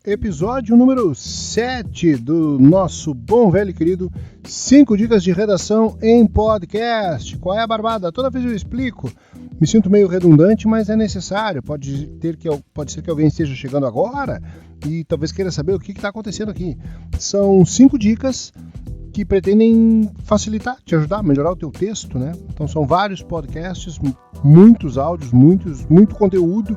Episódio número 7 do nosso bom velho e querido 5 dicas de redação em podcast. Qual é a barbada? Toda vez eu explico, me sinto meio redundante, mas é necessário. Pode ser que alguém esteja chegando agora e talvez queira saber o que está acontecendo aqui. São 5 dicas que pretendem facilitar, te ajudar a melhorar o teu texto, né? Então são vários podcasts, muitos áudios, muito conteúdo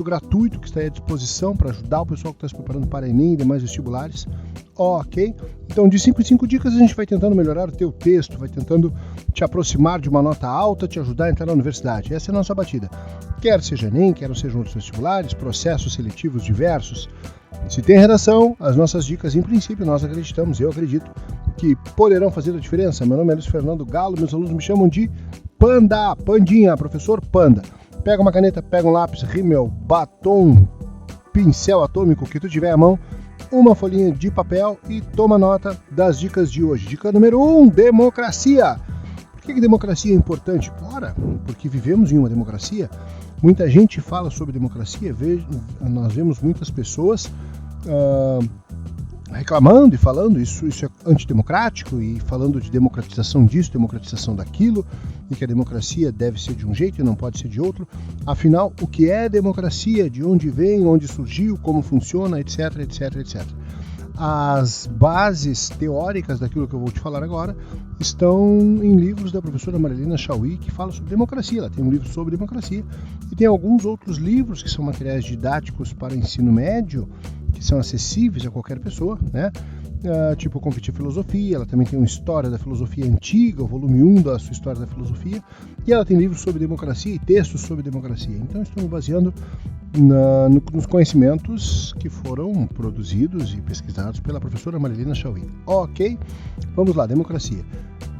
gratuito que está à disposição para ajudar o pessoal que está se preparando para Enem e demais vestibulares. Ok? Então, de 5 em 5 dicas, a gente vai tentando melhorar o teu texto, vai tentando te aproximar de uma nota alta, te ajudar a entrar na universidade. Essa é a nossa batida. Quer seja Enem, quer sejam outros vestibulares, processos seletivos diversos. Se tem redação, as nossas dicas, em princípio, nós acreditamos, eu acredito, que poderão fazer a diferença. Meu nome é Luiz Fernando Galo, meus alunos me chamam de Panda, Pandinha, professor Panda. Pega uma caneta, pega um lápis, rímel, batom, pincel atômico, que tu tiver à mão, uma folhinha de papel e toma nota das dicas de hoje. Dica número 1, democracia. Por que democracia é importante? Ora, porque vivemos em uma democracia. Muita gente fala sobre democracia, nós vemos muitas pessoas reclamando e falando isso é antidemocrático e falando de democratização disso, democratização daquilo, e que a democracia deve ser de um jeito e não pode ser de outro. Afinal, o que é democracia? De onde vem? Onde surgiu? Como funciona? Etc, etc, etc. As bases teóricas daquilo que eu vou te falar agora estão em livros da professora Marilena Chauí, que fala sobre democracia. Ela tem um livro sobre democracia e tem alguns outros livros que são materiais didáticos para ensino médio, que são acessíveis a qualquer pessoa, né? Tipo Competir Filosofia. Ela também tem uma História da Filosofia Antiga, o volume 1 da sua História da Filosofia, e ela tem livros sobre democracia e textos sobre democracia. Então estou me baseando nos conhecimentos que foram produzidos e pesquisados pela professora Marilena Chauí. Ok? Vamos lá, democracia.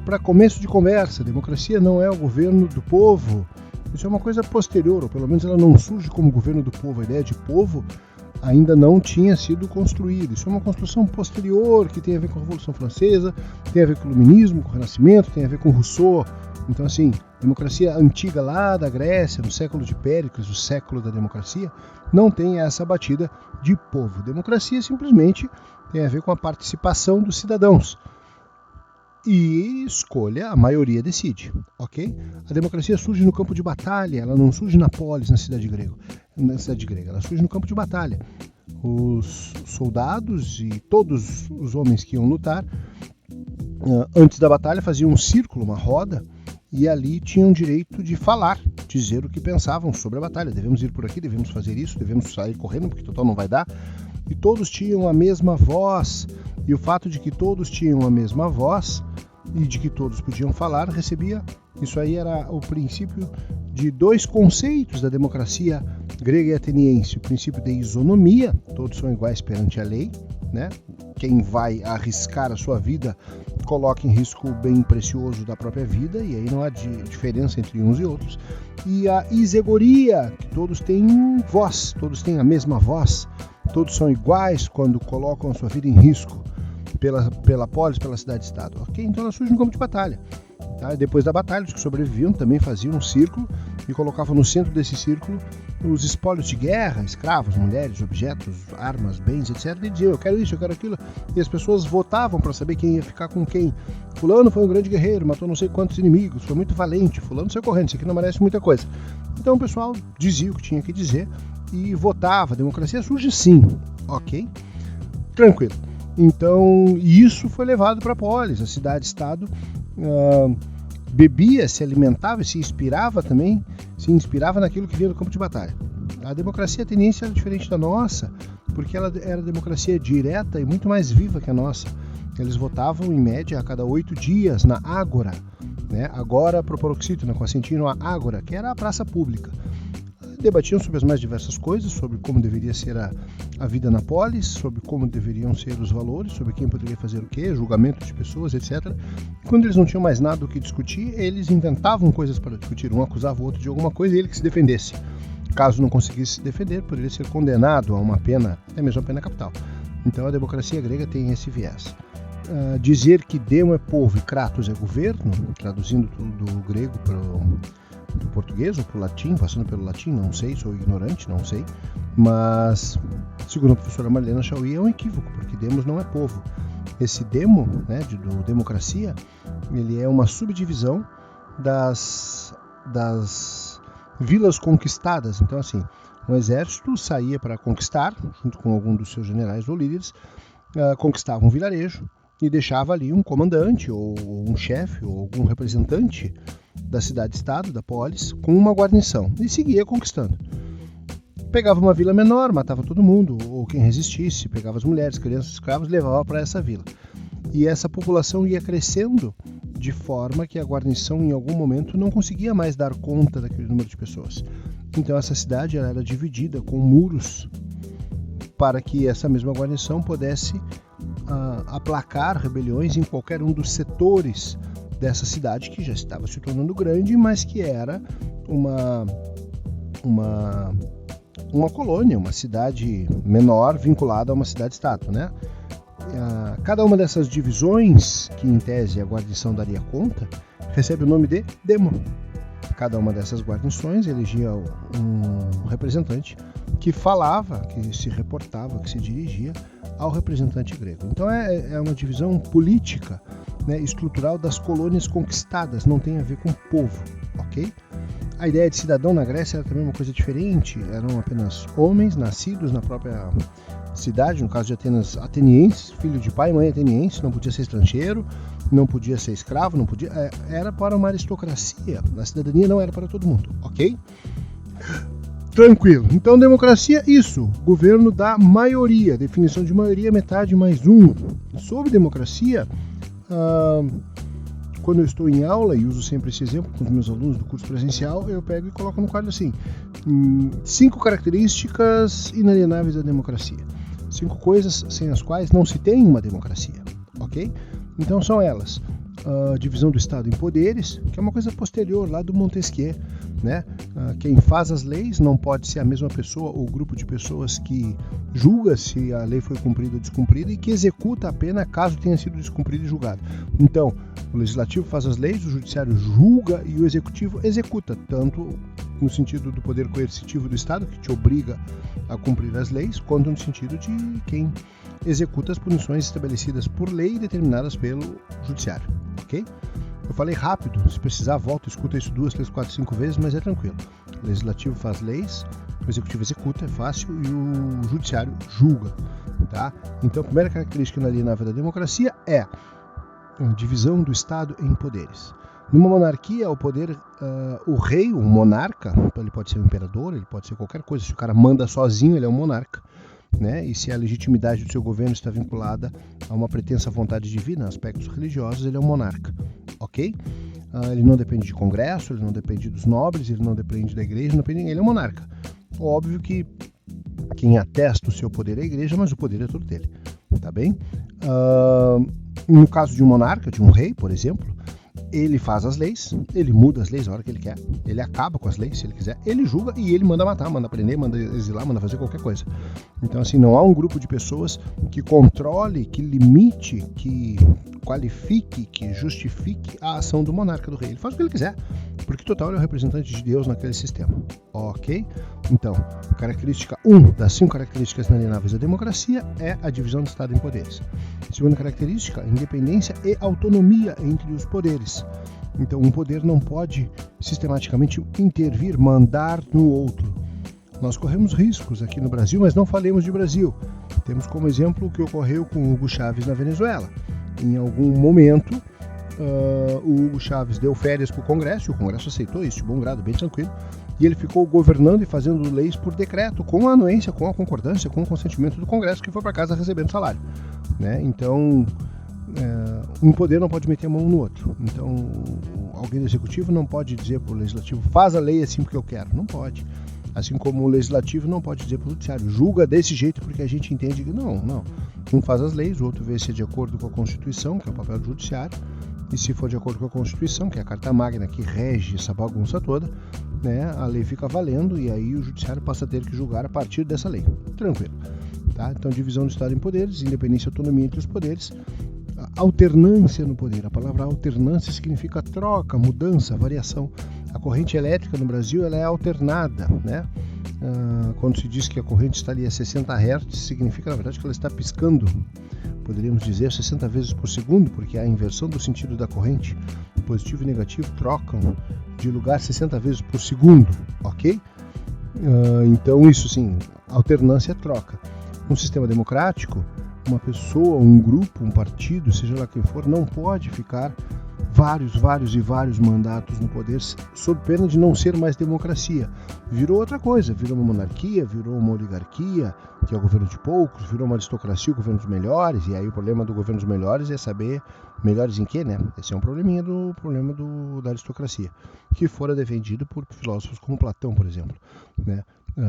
Para começo de conversa, democracia não é o governo do povo. Isso é uma coisa posterior, ou pelo menos ela não surge como governo do povo. A ideia de povo ainda não tinha sido construído. Isso é uma construção posterior que tem a ver com a Revolução Francesa, tem a ver com o Iluminismo, com o Renascimento, tem a ver com Rousseau. Então, assim, democracia antiga lá da Grécia, no século de Péricles, o século da democracia, não tem essa batida de povo. Democracia simplesmente tem a ver com a participação dos cidadãos. E escolha, a maioria decide, ok? A democracia surge no campo de batalha, ela não surge na polis, na cidade grega, ela surge no campo de batalha. Os soldados e todos os homens que iam lutar, antes da batalha faziam um círculo, uma roda, e ali tinham direito de falar, dizer o que pensavam sobre a batalha. Devemos ir por aqui, devemos fazer isso, devemos sair correndo, porque total não vai dar. E todos tinham a mesma voz, e o fato de que todos tinham a mesma voz e de que todos podiam falar, isso aí era o princípio de 2 conceitos da democracia grega e ateniense. O princípio de isonomia, todos são iguais perante a lei, né? Quem vai arriscar a sua vida coloca em risco o bem precioso da própria vida, e aí não há diferença entre uns e outros. E a isegoria, que todos têm voz, todos têm a mesma voz, todos são iguais quando colocam a sua vida em risco pela polis, pela cidade-estado. Ok? Então ela surge no campo de batalha. Tá? Depois da batalha, os que sobreviviam também faziam um círculo e colocavam no centro desse círculo os espólios de guerra, escravos, mulheres, objetos, armas, bens, etc. E diziam, eu quero isso, eu quero aquilo. E as pessoas votavam para saber quem ia ficar com quem. Fulano foi um grande guerreiro, matou não sei quantos inimigos, foi muito valente. Fulano saiu correndo, isso aqui não merece muita coisa. Então o pessoal dizia o que tinha que dizer e votava. A democracia surge sim, ok? Tranquilo. Então, isso foi levado para a polis. A cidade-estado bebia, se alimentava, se inspirava naquilo que vinha do campo de batalha. A democracia ateniense era diferente da nossa, porque ela era democracia direta e muito mais viva que a nossa. Eles votavam, em média, a cada 8 dias na ágora, né? Agora pro paroxítona, com acentino a ágora, que era a praça pública. Debatiam sobre as mais diversas coisas, sobre como deveria ser a vida na polis, sobre como deveriam ser os valores, sobre quem poderia fazer o quê, julgamento de pessoas, etc. E quando eles não tinham mais nada do que discutir, eles inventavam coisas para discutir. Um acusava o outro de alguma coisa e ele que se defendesse. Caso não conseguisse se defender, poderia ser condenado a uma pena, até mesmo a pena capital. Então a democracia grega tem esse viés. Dizer que Demo é povo e Kratos é governo, traduzindo tudo do grego para o português ou para o latim, passando pelo latim, não sei, sou ignorante, não sei, mas segundo a professora Marlena Chauí é um equívoco, porque demos não é povo. Esse demo, né, do democracia, ele é uma subdivisão das vilas conquistadas. Então, assim, um exército saía para conquistar, junto com algum dos seus generais ou líderes, conquistava um vilarejo e deixava ali um comandante ou um chefe ou algum representante da cidade-estado, da polis, com uma guarnição e seguia conquistando. Pegava uma vila menor, matava todo mundo, ou quem resistisse, pegava as mulheres, crianças, escravos, levava para essa vila. E essa população ia crescendo de forma que a guarnição, em algum momento, não conseguia mais dar conta daquele número de pessoas. Então essa cidade ela era dividida com muros para que essa mesma guarnição pudesse aplacar rebeliões em qualquer um dos setores dessa cidade que já estava se tornando grande, mas que era uma colônia, uma cidade menor vinculada a uma cidade-estado, né? Cada uma dessas divisões, que em tese a guarnição daria conta, recebe o nome de demo. Cada uma dessas guarnições elegia um representante que falava, que se reportava, que se dirigia ao representante grego. Então é uma divisão política, né, estrutural das colônias conquistadas, não tem a ver com o povo, ok? A ideia de cidadão na Grécia era também uma coisa diferente, eram apenas homens nascidos na própria cidade, no caso de Atenas, atenienses, filho de pai e mãe ateniense, não podia ser estrangeiro, não podia ser escravo, não podia, era para uma aristocracia, a cidadania não era para todo mundo, ok? Tranquilo. Então, democracia, isso, governo da maioria, definição de maioria, metade mais um. Sobre democracia, quando eu estou em aula, e uso sempre esse exemplo com os meus alunos do curso presencial, eu pego e coloco no quadro assim, 5 características inalienáveis da democracia. 5 coisas sem as quais não se tem uma democracia, ok? Então são elas, a divisão do Estado em poderes, que é uma coisa posterior lá do Montesquieu, né? Quem faz as leis não pode ser a mesma pessoa ou grupo de pessoas que julga se a lei foi cumprida ou descumprida e que executa a pena caso tenha sido descumprida e julgada. Então, o legislativo faz as leis, o judiciário julga e o executivo executa, tanto no sentido do poder coercitivo do Estado, que te obriga a cumprir as leis, quanto no sentido de quem executa as punições estabelecidas por lei e determinadas pelo judiciário, ok? Eu falei rápido, se precisar volta, escuta isso 2, 3, 4, 5 vezes, mas é tranquilo. O legislativo faz leis, o executivo executa, é fácil, e o judiciário julga, tá? Então a primeira característica inalienável da democracia é a divisão do Estado em poderes. Numa monarquia, o poder, o rei, o monarca, ele pode ser um imperador, ele pode ser qualquer coisa, se o cara manda sozinho, ele é um monarca, né? E se a legitimidade do seu governo está vinculada a uma pretensa vontade divina, aspectos religiosos, ele é um monarca, ok? Ele não depende de congresso, ele não depende dos nobres, ele não depende da igreja, não depende de ninguém, ele é um monarca. Óbvio que quem atesta o seu poder é a igreja, mas o poder é todo dele, tá bem? No caso de um monarca, de um rei, por exemplo, ele faz as leis, ele muda as leis a hora que ele quer, ele acaba com as leis se ele quiser, ele julga e ele manda matar, manda prender, manda exilar, manda fazer qualquer coisa. Então, assim, não há um grupo de pessoas que controle, que limite, que qualifique, que justifique a ação do monarca, do rei. Ele faz o que ele quiser, porque total ele é o representante de Deus naquele sistema, ok? Então, característica 1 das 5 características inalienáveis da democracia é a divisão do Estado em poderes. Segunda característica, independência e autonomia entre os poderes. Então, um poder não pode sistematicamente intervir, mandar no outro. Nós corremos riscos aqui no Brasil, mas não falemos de Brasil. Temos como exemplo o que ocorreu com Hugo Chávez na Venezuela. Em algum momento, o Hugo Chávez deu férias para o Congresso, e o Congresso aceitou isso de bom grado, bem tranquilo, e ele ficou governando e fazendo leis por decreto, com a anuência, com a concordância, com o consentimento do Congresso, que foi para casa recebendo salário, né? Então, um poder não pode meter a mão no outro. Então, alguém do Executivo não pode dizer para o Legislativo, faz a lei assim porque eu quero. Não pode. Assim como o Legislativo não pode dizer para o Judiciário, julga desse jeito porque a gente entende que não. Um faz as leis, o outro vê se é de acordo com a Constituição, que é o papel do Judiciário, e se for de acordo com a Constituição, que é a Carta Magna que rege essa bagunça toda, né, a lei fica valendo e aí o Judiciário passa a ter que julgar a partir dessa lei. Tranquilo. Tá? Então, divisão do Estado em poderes, independência e autonomia entre os poderes, alternância no poder. A palavra alternância significa troca, mudança, variação. A corrente elétrica no Brasil ela é alternada, né? Quando se diz que a corrente está ali a 60 Hz, significa na verdade que ela está piscando, poderíamos dizer 60 vezes por segundo, porque a inversão do sentido da corrente, positivo e negativo, trocam de lugar 60 vezes por segundo, ok? Então isso sim, alternância troca. Um sistema democrático, uma pessoa, um grupo, um partido, seja lá quem for, não pode ficar vários mandatos no poder sob pena de não ser mais democracia. Virou outra coisa, virou uma monarquia, virou uma oligarquia, que é o governo de poucos, virou uma aristocracia, o governo dos melhores, e aí o problema do governo dos melhores é saber melhores em quê, né? Esse é um problema da aristocracia, que fora defendido por filósofos como Platão, por exemplo, né?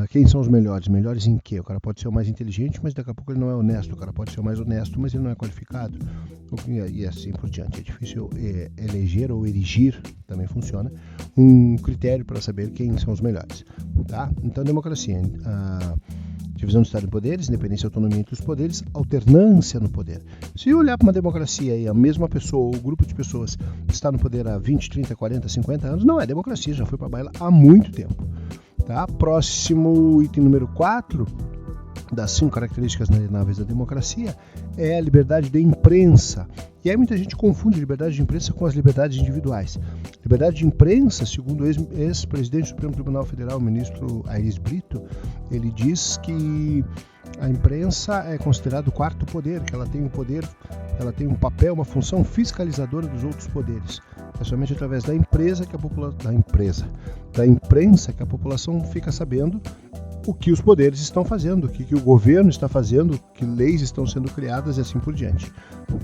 Quem são os melhores? Melhores em quê? O cara pode ser o mais inteligente, mas daqui a pouco ele não é honesto. O cara pode ser o mais honesto, mas ele não é qualificado. E assim por diante. É difícil eleger ou erigir, também funciona, um critério para saber quem são os melhores. Tá? Então, democracia, divisão do Estado em poderes, independência e autonomia entre os poderes, alternância no poder. Se olhar para uma democracia e a mesma pessoa ou grupo de pessoas está no poder há 20, 30, 40, 50 anos, não é democracia, já foi para a baila há muito tempo. Tá? Próximo item número 4 das 5 características inalienáveis da democracia é a liberdade de imprensa. E aí muita gente confunde liberdade de imprensa com as liberdades individuais. Liberdade de imprensa, segundo o ex-presidente do Supremo Tribunal Federal, o ministro Aires Brito, ele diz que a imprensa é considerada o quarto poder, que ela tem um poder, ela tem um papel, uma função fiscalizadora dos outros poderes. É somente através da imprensa que a população fica sabendo o que os poderes estão fazendo, o que o governo está fazendo, que leis estão sendo criadas e assim por diante.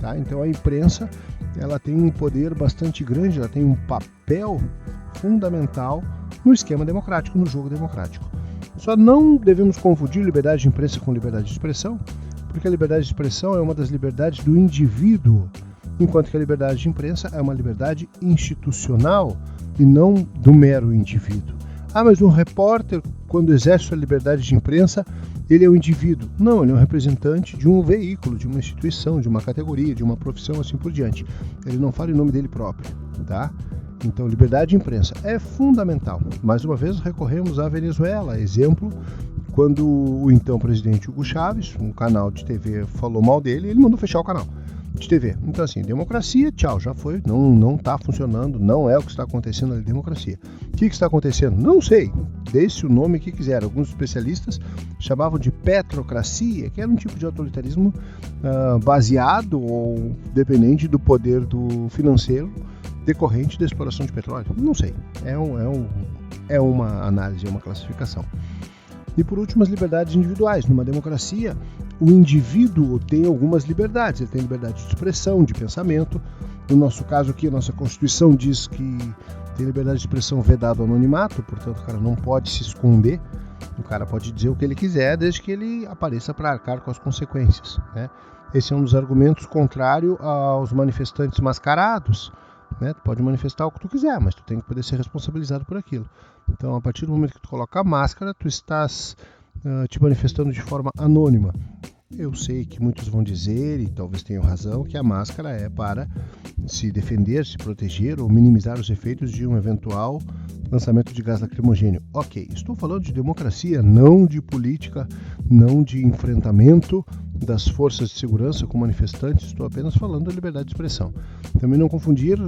Tá? Então a imprensa ela tem um poder bastante grande, ela tem um papel fundamental no esquema democrático, no jogo democrático. Só não devemos confundir liberdade de imprensa com liberdade de expressão, porque a liberdade de expressão é uma das liberdades do indivíduo, enquanto que a liberdade de imprensa é uma liberdade institucional e não do mero indivíduo. Mas um repórter, quando exerce a liberdade de imprensa, ele é um indivíduo. Não, ele é um representante de um veículo, de uma instituição, de uma categoria, de uma profissão, assim por diante. Ele não fala em nome dele próprio, tá? Então, liberdade de imprensa é fundamental. Mais uma vez, recorremos à Venezuela. Exemplo, quando o então presidente Hugo Chávez, um canal de TV, falou mal dele, ele mandou fechar o canal de TV. Então, assim, democracia, tchau, já foi, não está funcionando, não é o que está acontecendo na democracia. O que está acontecendo? Não sei, dê-se o nome que quiser. Alguns especialistas chamavam de petrocracia, que era um tipo de autoritarismo baseado ou dependente do poder do financeiro decorrente da exploração de petróleo. Não sei, é uma análise, é uma classificação. E por último, as liberdades individuais. Numa democracia, o indivíduo tem algumas liberdades. Ele tem liberdade de expressão, de pensamento. No nosso caso aqui, a nossa Constituição diz que tem liberdade de expressão vedado ao anonimato, portanto o cara não pode se esconder. O cara pode dizer o que ele quiser, desde que ele apareça para arcar com as consequências, né? Esse é um dos argumentos contrário aos manifestantes mascarados, né? Tu pode manifestar o que tu quiser, mas tu tem que poder ser responsabilizado por aquilo. Então, a partir do momento que tu coloca a máscara, tu estás te manifestando de forma anônima. Eu sei que muitos vão dizer, e talvez tenham razão, que a máscara é para se defender, se proteger ou minimizar os efeitos de um eventual lançamento de gás lacrimogêneo. Ok, estou falando de democracia, não de política, não de enfrentamento das forças de segurança com manifestantes, estou apenas falando da liberdade de expressão. Também não confundir,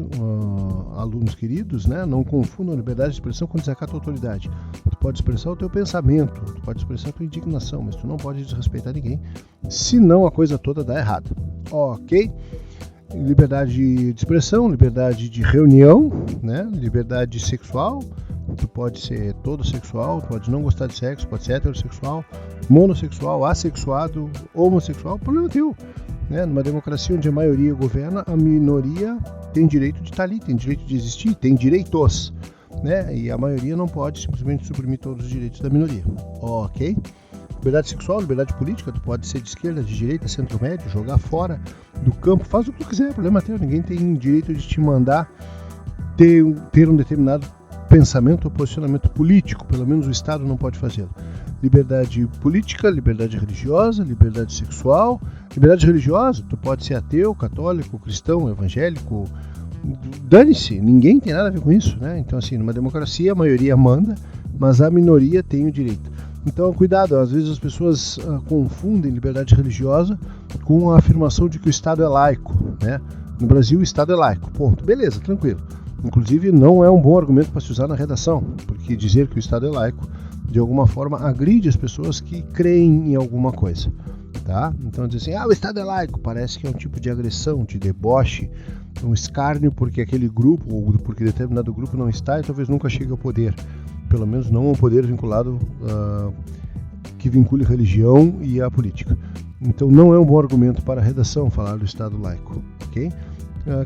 alunos queridos, né? Não confundam a liberdade de expressão com desacato à autoridade. Tu pode expressar o teu pensamento, tu pode expressar a tua indignação, mas tu não pode desrespeitar ninguém, senão a coisa toda dá errado. Ok? Liberdade de expressão, liberdade de reunião, né? Liberdade sexual. Tu pode ser todo sexual, tu pode não gostar de sexo, pode ser heterossexual, monossexual, assexuado, homossexual, problema teu. Né? Numa democracia onde a maioria governa, a minoria tem direito de estar ali, tem direito de existir, tem direitos. Né? E a maioria não pode simplesmente suprimir todos os direitos da minoria. Ok? Liberdade sexual, liberdade política, tu pode ser de esquerda, de direita, centro-médio, jogar fora do campo, faz o que tu quiser, problema teu. Ninguém tem direito de te mandar ter um determinado pensamento ou posicionamento político, pelo menos o Estado não pode fazê-lo. Liberdade política, liberdade religiosa, liberdade sexual. Liberdade religiosa, tu pode ser ateu, católico, cristão, evangélico, dane-se, ninguém tem nada a ver com isso, né? Então, assim, numa democracia a maioria manda, mas a minoria tem o direito. Então, cuidado, às vezes as pessoas confundem liberdade religiosa com a afirmação de que o Estado é laico, né? No Brasil, o Estado é laico, ponto. Beleza, tranquilo. Inclusive, não é um bom argumento para se usar na redação, porque dizer que o Estado é laico, de alguma forma, agride as pessoas que creem em alguma coisa, tá? Então, dizer assim, o Estado é laico, parece que é um tipo de agressão, de deboche, um escárnio porque aquele grupo, ou porque determinado grupo não está e talvez nunca chegue ao poder. Pelo menos não um poder vinculado, que vincule religião e a política. Então não é um bom argumento para a redação falar do Estado laico, ok?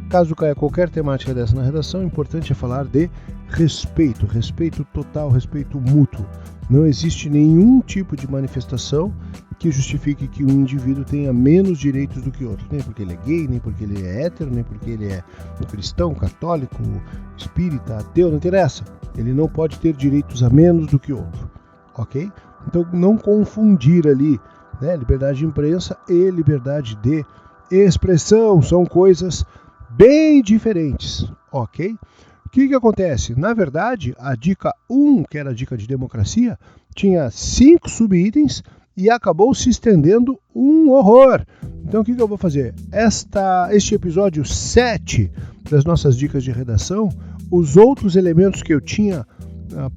Caso caia qualquer temática dessa na redação, o importante é falar de respeito, respeito total, respeito mútuo. Não existe nenhum tipo de manifestação que justifique que um indivíduo tenha menos direitos do que outro, nem porque ele é gay, nem porque ele é hétero, nem porque ele é cristão, católico, espírita, ateu, não interessa. Ele não pode ter direitos a menos do que outro, ok? Então não confundir ali, né, liberdade de imprensa e liberdade de expressão, são coisas bem diferentes, ok? O que acontece? Na verdade, a dica 1, que era a dica de democracia, tinha 5 subitens e acabou se estendendo um horror. Então o que eu vou fazer? Este episódio 7 das nossas dicas de redação, os outros elementos que eu tinha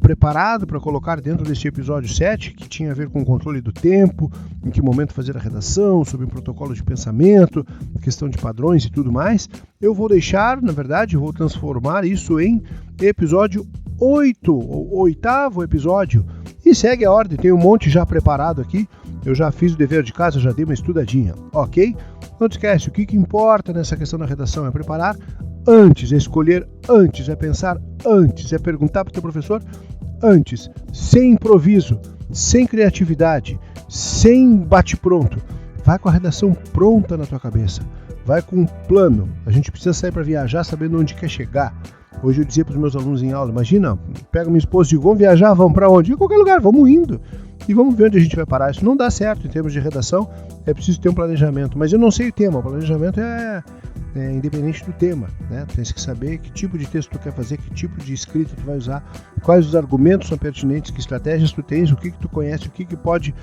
preparado para colocar dentro deste episódio 7, que tinha a ver com o controle do tempo, em que momento fazer a redação, sobre protocolo de pensamento, questão de padrões e tudo mais, eu vou deixar, na verdade, eu vou transformar isso em episódio 8, ou 8º episódio, e segue a ordem, tem um monte já preparado aqui, eu já fiz o dever de casa, já dei uma estudadinha, ok? Não te esquece, o que importa nessa questão da redação é preparar antes, é escolher antes, é pensar antes, é perguntar para o teu professor antes, sem improviso, sem criatividade, sem bate-pronto. Vai com a redação pronta na tua cabeça, vai com um plano. A gente precisa sair para viajar sabendo onde quer chegar. Hoje eu dizia para os meus alunos em aula, imagina, pega minha esposa e digo, vamos viajar, vamos para onde? Em qualquer lugar, vamos indo. E vamos ver onde a gente vai parar. Isso não dá certo em termos de redação, é preciso ter um planejamento. Mas eu não sei o tema, o planejamento é independente do tema, né? Tu tens que saber que tipo de texto tu quer fazer, que tipo de escrita tu vai usar, quais os argumentos são pertinentes, que estratégias tu tens, o que tu conhece, o que pode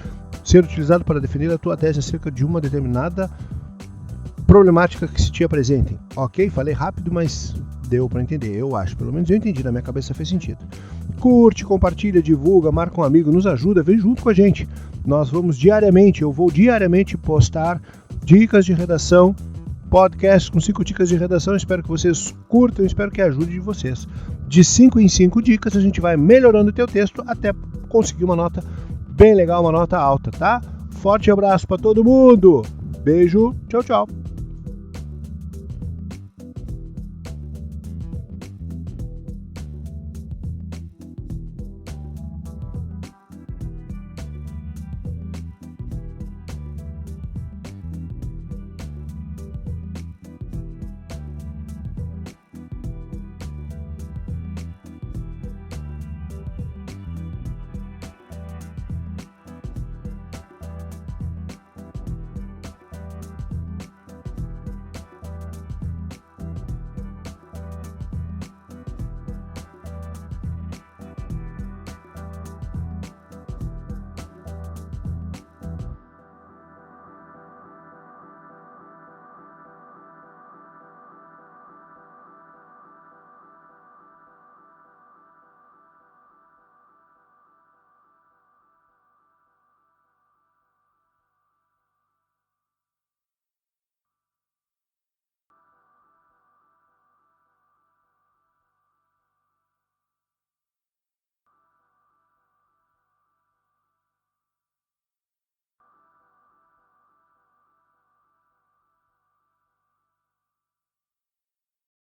ser utilizado para defender a tua tese acerca de uma determinada problemática que se te apresentem. Ok? Falei rápido, mas deu para entender, eu acho. Pelo menos eu entendi, na minha cabeça fez sentido. Curte, compartilha, divulga, marca um amigo, nos ajuda, vem junto com a gente. Nós vamos diariamente, eu vou diariamente postar dicas de redação, podcast com 5 dicas de redação. Espero que vocês curtam, espero que ajude vocês. De 5 em 5 dicas a gente vai melhorando o teu texto até conseguir uma nota bem legal, uma nota alta, tá? Forte abraço para todo mundo. Beijo, tchau, tchau.